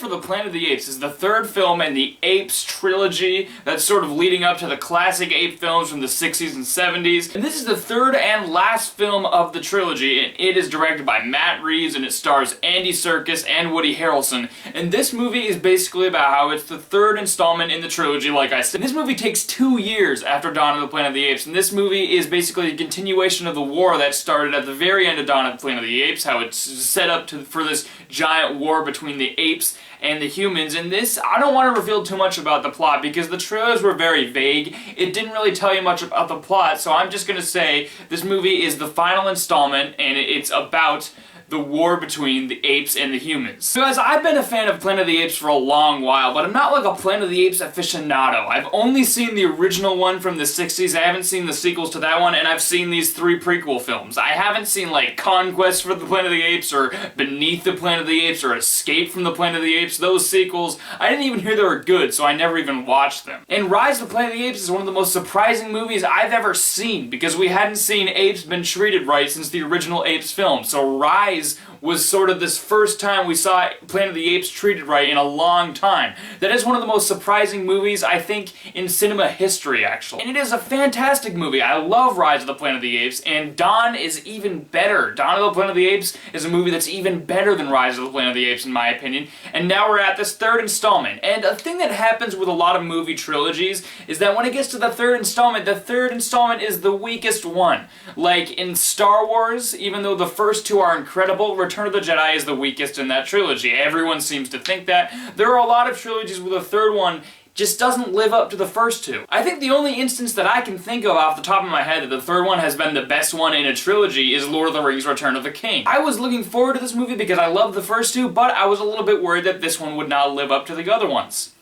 for the Planet of the Apes is the third film in the Apes trilogy that's sort of leading up to the classic ape films from the 60s and 70s. And this is the third and last film of the trilogy, and it is directed by Matt Reeves, and it stars Andy Serkis and Woody Harrelson. And this movie is basically about how it's the third installment in the trilogy, like I said. And this movie takes 2 years after Dawn of the Planet of the Apes, and this movie is basically a continuation of the war that started at the very end of Dawn of the Planet of the Apes, how it's set up for this giant war between the apes and the humans. And this, I don't want to reveal too much about the plot because the trailers were very vague. It didn't really tell you much about the plot, so I'm just gonna say this movie is the final installment and it's about the war between the apes and the humans. So guys, I've been a fan of Planet of the Apes for a long while, but I'm not like a Planet of the Apes aficionado. I've only seen the original one from the 60s, I haven't seen the sequels to that one, and I've seen these 3 prequel films. I haven't seen like Conquest for the Planet of the Apes, or Beneath the Planet of the Apes, or Escape from the Planet of the Apes. Those sequels, I didn't even hear they were good, so I never even watched them. And Rise of the Planet of the Apes is one of the most surprising movies I've ever seen, because we hadn't seen apes been treated right since the original Apes film. So Rise was sort of this first time we saw Planet of the Apes treated right in a long time. That is one of the most surprising movies, I think, in cinema history, actually. And it is a fantastic movie. I love Rise of the Planet of the Apes, and Dawn is even better. Dawn of the Planet of the Apes is a movie that's even better than Rise of the Planet of the Apes, in my opinion. And now we're at this third installment. And a thing that happens with a lot of movie trilogies is that when it gets to the third installment is the weakest one. Like in Star Wars, even though the first 2 are incredible, Return of the Jedi is the weakest in that trilogy. Everyone seems to think that. There are a lot of trilogies where the third one just doesn't live up to the first 2. I think the only instance that I can think of off the top of my head that the third one has been the best one in a trilogy is Lord of the Rings: Return of the King. I was looking forward to this movie because I loved the first 2, but I was a little bit worried that this one would not live up to the other ones.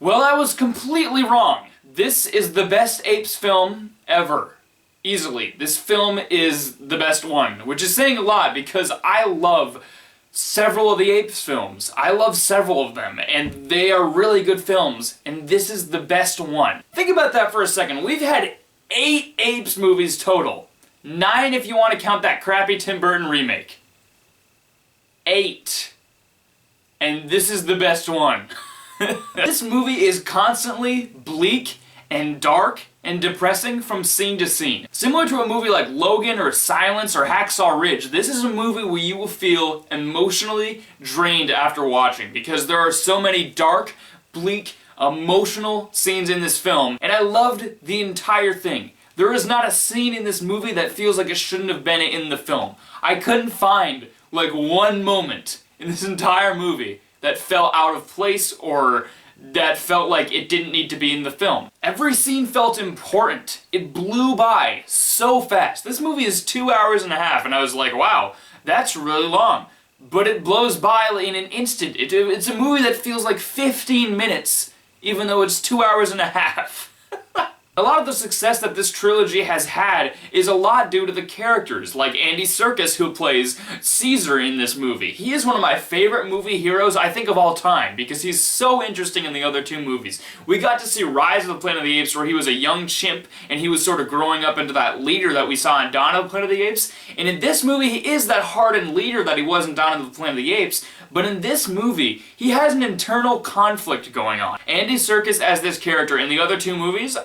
Well, I was completely wrong. This is the best Apes film ever. Easily. This film is the best one, which is saying a lot because I love several of the Apes films. I love several of them, and they are really good films, and this is the best one. Think about that for a second. We've had 8 Apes movies total. 9 if you want to count that crappy Tim Burton remake. 8. And this is the best one. This movie is constantly bleak and dark and depressing from scene to scene. Similar to a movie like Logan or Silence or Hacksaw Ridge, this is a movie where you will feel emotionally drained after watching because there are so many dark, bleak, emotional scenes in this film, and I loved the entire thing. There is not a scene in this movie that feels like it shouldn't have been in the film. I couldn't find like one moment in this entire movie that felt out of place or that felt like it didn't need to be in the film. Every scene felt important. It blew by so fast. This movie is 2 hours and a half, and I was like, wow, that's really long. But it blows by in an instant. It's a movie that feels like 15 minutes, even though it's 2 hours and a half. A lot of the success that this trilogy has had is a lot due to the characters, like Andy Serkis, who plays Caesar in this movie. He is one of my favorite movie heroes, I think, of all time, because he's so interesting in the other 2 movies. We got to see Rise of the Planet of the Apes, where he was a young chimp, and he was sort of growing up into that leader that we saw in Dawn of the Planet of the Apes. And in this movie, he is that hardened leader that he was in Dawn of the Planet of the Apes, but in this movie, he has an internal conflict going on. Andy Serkis as this character in the other 2 movies,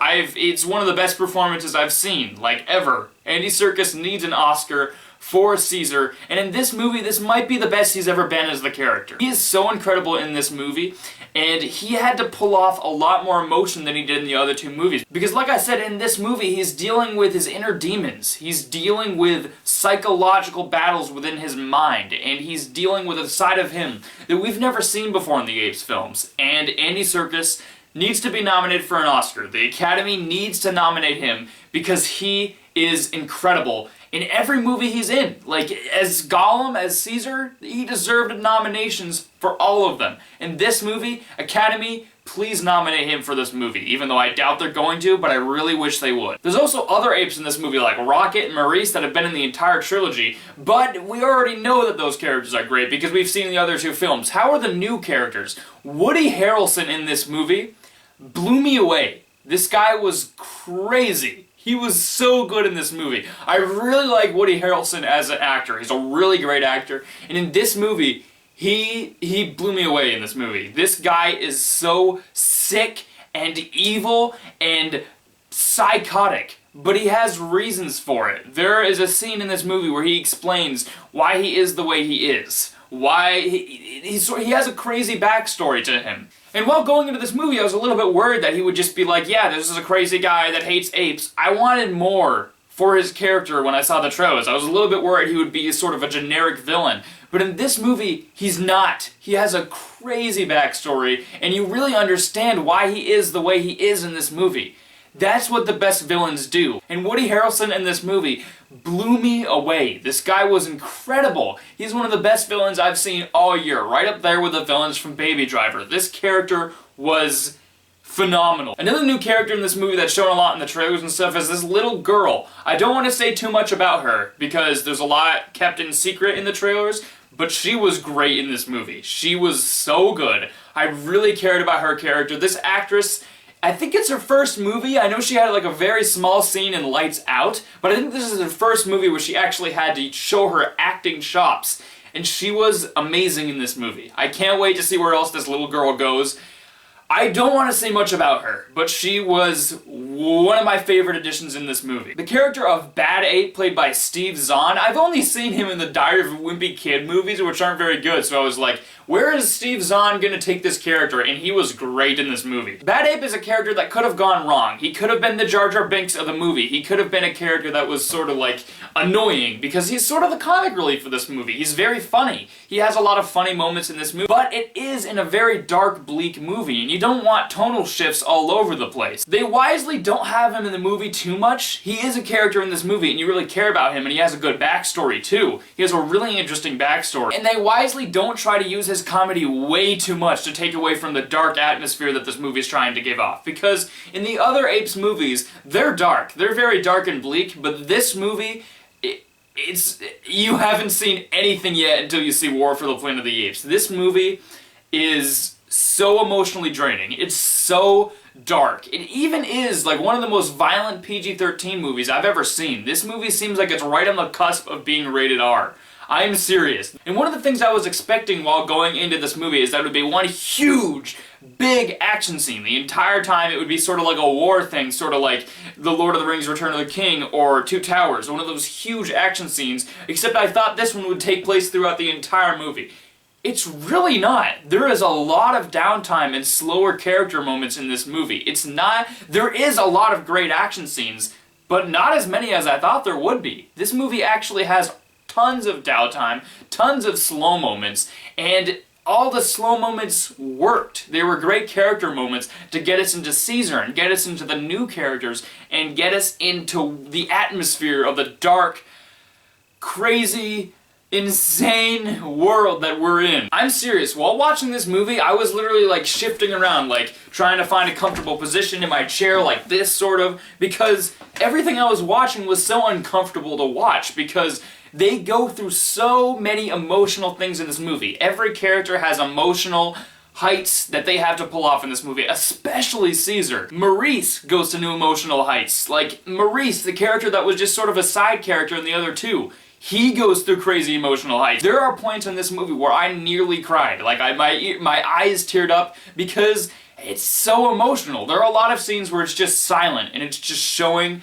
it's one of the best performances I've seen, like, ever. Andy Serkis needs an Oscar for Caesar, and in this movie, this might be the best he's ever been as the character. He is so incredible in this movie, and he had to pull off a lot more emotion than he did in the other 2 movies. Because like I said, in this movie, he's dealing with his inner demons. He's dealing with psychological battles within his mind, and he's dealing with a side of him that we've never seen before in the Apes films. And Andy Serkis needs to be nominated for an Oscar. The Academy needs to nominate him because he is incredible in every movie he's in. Like, as Gollum, as Caesar, he deserved nominations for all of them. In this movie, Academy, please nominate him for this movie, even though I doubt they're going to, but I really wish they would. There's also other apes in this movie, like Rocket and Maurice, that have been in the entire trilogy, but we already know that those characters are great because we've seen the other 2 films. How are the new characters? Woody Harrelson in this movie blew me away. This guy was crazy. He was so good in this movie. I really like Woody Harrelson as an actor. He's a really great actor, and in this movie, he blew me away in this movie. This guy is so sick and evil and psychotic, but he has reasons for it. There is a scene in this movie where he explains why he is the way he is. Why he has a crazy backstory to him. And while going into this movie, I was a little bit worried that he would just be like, yeah, this is a crazy guy that hates apes. I wanted more for his character when I saw the trailers. I was a little bit worried he would be sort of a generic villain. But in this movie, he's not. He has a crazy backstory, and you really understand why he is the way he is in this movie. That's what the best villains do. And Woody Harrelson in this movie blew me away. This guy was incredible. He's one of the best villains I've seen all year, right up there with the villains from Baby Driver. This character was phenomenal. Another new character in this movie that's shown a lot in the trailers and stuff is this little girl. I don't want to say too much about her because there's a lot kept in secret in the trailers, but she was great in this movie. She was so good. I really cared about her character. This actress, I think it's her first movie. I know she had like a very small scene in Lights Out, but I think this is her first movie where she actually had to show her acting chops, and she was amazing in this movie. I can't wait to see where else this little girl goes. I don't want to say much about her, but she was one of my favorite additions in this movie. The character of Bad Ape, played by Steve Zahn, I've only seen him in the Diary of a Wimpy Kid movies, which aren't very good, so I was like, where is Steve Zahn gonna take this character? And he was great in this movie. Bad Ape is a character that could have gone wrong. He could have been the Jar Jar Binks of the movie. He could have been a character that was sort of like annoying, because he's sort of the comic relief for this movie. He's very funny. He has a lot of funny moments in this movie, but it is in a very dark, bleak movie, and you don't want tonal shifts all over the place. They wisely don't have him in the movie too much. He is a character in this movie, and you really care about him, and he has a good backstory too. He has a really interesting backstory. And they wisely don't try to use his comedy way too much to take away from the dark atmosphere that this movie is trying to give off. Because in the other Apes movies, they're dark. They're very dark and bleak, but this movie, you haven't seen anything yet until you see War for the Planet of the Apes. This movie is so emotionally draining. It's so dark. It even is like one of the most violent PG-13 movies I've ever seen. This movie seems like it's right on the cusp of being rated R. I'm serious. And one of the things I was expecting while going into this movie is that it would be one huge, big action scene. The entire time it would be sort of like a war thing, sort of like The Lord of the Rings Return of the King or Two Towers, one of those huge action scenes, except I thought this one would take place throughout the entire movie. It's really not. There is a lot of downtime and slower character moments in this movie. There is a lot of great action scenes, but not as many as I thought there would be. This movie actually has tons of downtime, tons of slow moments, and all the slow moments worked. They were great character moments to get us into Caesar and get us into the new characters and get us into the atmosphere of the dark, crazy, insane world that we're in. I'm serious. While watching this movie, I was literally like shifting around, like trying to find a comfortable position in my chair like this, sort of, because everything I was watching was so uncomfortable to watch because they go through so many emotional things in this movie. Every character has emotional heights that they have to pull off in this movie, especially Caesar. Maurice goes to new emotional heights. Like, Maurice, the character that was just sort of a side character in the other two, he goes through crazy emotional heights. There are points in this movie where I nearly cried. Like, my eyes teared up because it's so emotional. There are a lot of scenes where it's just silent and it's just showing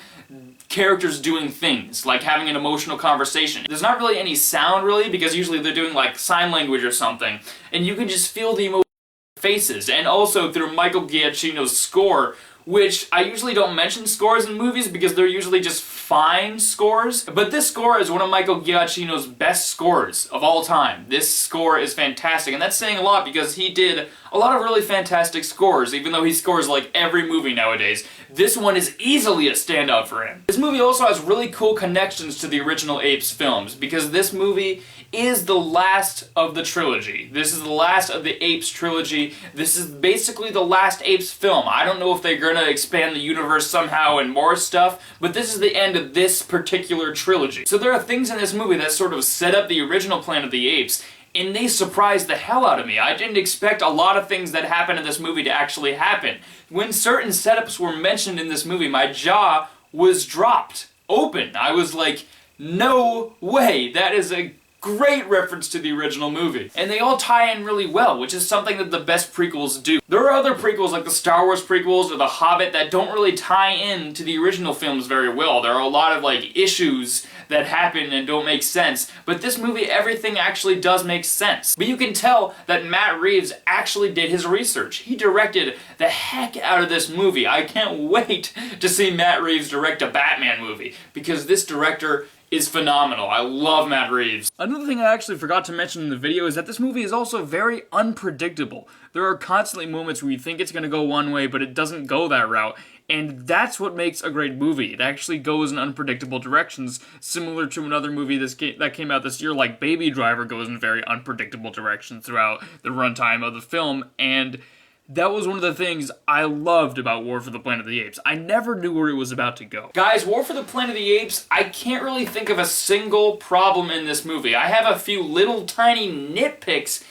characters doing things, like having an emotional conversation. There's not really any sound, really, because usually they're doing like sign language or something, and you can just feel the emotion in their faces. And also through Michael Giacchino's score, which I usually don't mention scores in movies because they're usually just fine scores, but this score is one of Michael Giacchino's best scores of all time. This score is fantastic, and that's saying a lot because he did a lot of really fantastic scores, even though he scores like every movie nowadays. This one is easily a standout for him. This movie also has really cool connections to the original Apes films, because this movie is the last of the trilogy. This is the last of the Apes trilogy. This is basically the last Apes film. I don't know if they're gonna expand the universe somehow and more stuff, but this is the end of this particular trilogy. So there are things in this movie that sort of set up the original Planet of the Apes, and they surprised the hell out of me. I didn't expect a lot of things that happened in this movie to actually happen. When certain setups were mentioned in this movie, my jaw was dropped open. I was like, no way, that is a Great reference to the original movie. And they all tie in really well, which is something that the best prequels do. There are other prequels like the Star Wars prequels or The Hobbit that don't really tie in to the original films very well. There are a lot of like issues that happen and don't make sense, but this movie, everything actually does make sense. But you can tell that Matt Reeves actually did his research. He directed the heck out of this movie. I can't wait to see Matt Reeves direct a Batman movie, because this director is phenomenal. I love Matt Reeves. Another thing I actually forgot to mention in the video is that this movie is also very unpredictable. There are constantly moments where you think it's going to go one way, but it doesn't go that route. And that's what makes a great movie. It actually goes in unpredictable directions, similar to another movie that came out this year, like Baby Driver, goes in very unpredictable directions throughout the runtime of the film, and that was one of the things I loved about War for the Planet of the Apes. I never knew where it was about to go. Guys, War for the Planet of the Apes, I can't really think of a single problem in this movie. I have a few little tiny nitpicks,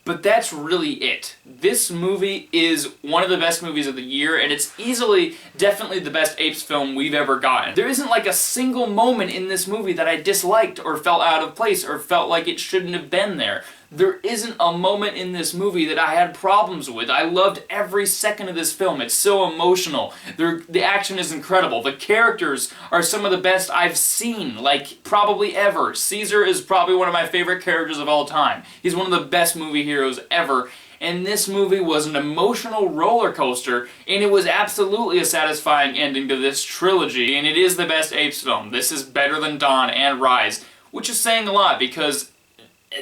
but that's really it. This movie is one of the best movies of the year, and it's easily, definitely the best Apes film we've ever gotten. There isn't like a single moment in this movie that I disliked or felt out of place or felt like it shouldn't have been there. There isn't a moment in this movie that I had problems with. I loved every second of this film. It's so emotional. The action is incredible. The characters are some of the best I've seen, like, probably ever. Caesar is probably one of my favorite characters of all time. He's one of the best movie heroes ever. And this movie was an emotional roller coaster, and it was absolutely a satisfying ending to this trilogy, and it is the best Apes film. This is better than Dawn and Rise, which is saying a lot because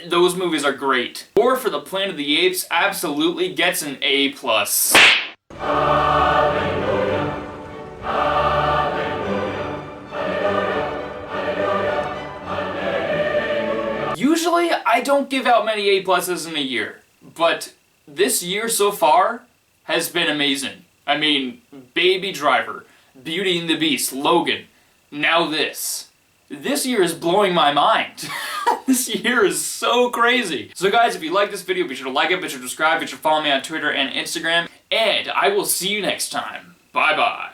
those movies are great. War for the Planet of the Apes absolutely gets an A+. Hallelujah. Hallelujah. Usually, I don't give out many A+ in a year, but this year so far has been amazing. I mean, Baby Driver, Beauty and the Beast, Logan, now this. This year is blowing my mind. This year is so crazy. So guys, if you like this video, be sure to like it, be sure to subscribe, be sure to follow me on Twitter and Instagram, and I will see you next time. Bye-bye.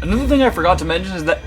Another thing I forgot to mention is that